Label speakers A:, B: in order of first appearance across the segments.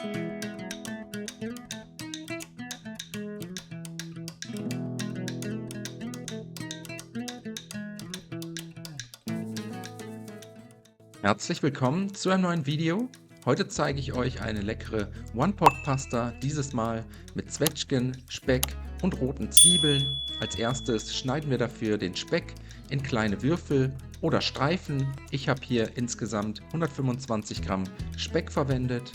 A: Herzlich willkommen zu einem neuen Video. Heute zeige ich euch eine leckere One-Pot-Pasta, dieses Mal mit Zwetschgen, Speck und roten Zwiebeln. Als erstes schneiden wir dafür den Speck in kleine Würfel oder Streifen. Ich habe hier insgesamt 125 Gramm Speck verwendet.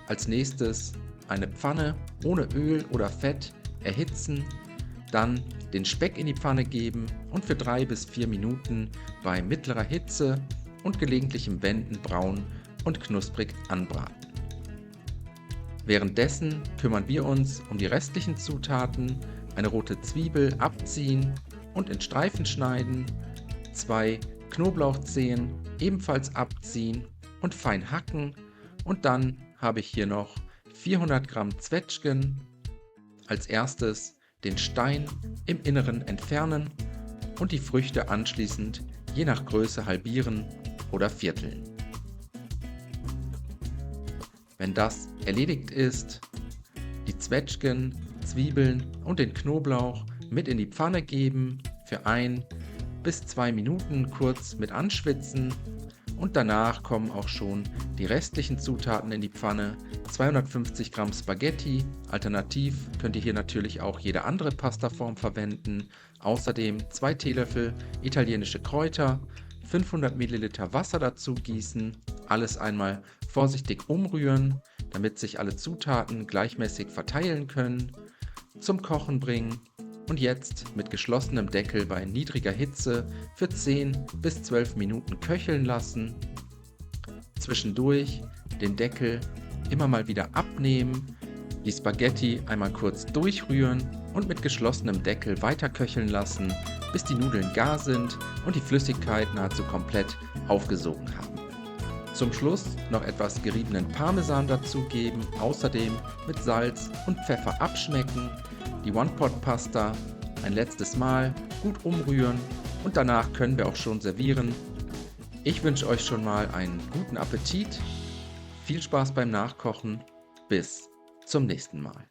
A: Als nächstes eine Pfanne ohne Öl oder Fett erhitzen, dann den Speck in die Pfanne geben und für 3 bis 4 Minuten bei mittlerer Hitze und gelegentlichem Wenden braun und knusprig anbraten. Währenddessen kümmern wir uns um die restlichen Zutaten: eine rote Zwiebel abziehen und in Streifen schneiden, 2 Knoblauchzehen ebenfalls abziehen und fein hacken, und dann habe ich hier noch 400 Gramm Zwetschgen. Als erstes den Stein im Inneren entfernen und die Früchte anschließend je nach Größe halbieren oder vierteln. Wenn das erledigt ist, die Zwetschgen, Zwiebeln und den Knoblauch mit in die Pfanne geben, für 1 bis 2 Minuten kurz mit anschwitzen, und danach kommen auch schon die restlichen Zutaten in die Pfanne. 250 Gramm Spaghetti, alternativ könnt ihr hier natürlich auch jede andere Pastaform verwenden. Außerdem 2 Teelöffel italienische Kräuter, 500 Milliliter Wasser dazu gießen, alles einmal vorsichtig umrühren, damit sich alle Zutaten gleichmäßig verteilen können, zum Kochen bringen und jetzt mit geschlossenem Deckel bei niedriger Hitze für 10 bis 12 Minuten köcheln lassen. Zwischendurch den Deckel immer mal wieder abnehmen, die Spaghetti einmal kurz durchrühren und mit geschlossenem Deckel weiter köcheln lassen, bis die Nudeln gar sind und die Flüssigkeit nahezu komplett aufgesogen haben. Zum Schluss noch etwas geriebenen Parmesan dazugeben, außerdem mit Salz und Pfeffer abschmecken, die One-Pot-Pasta ein letztes Mal gut umrühren und danach können wir auch schon servieren. Ich wünsche euch schon mal einen guten Appetit, viel Spaß beim Nachkochen, bis zum nächsten Mal.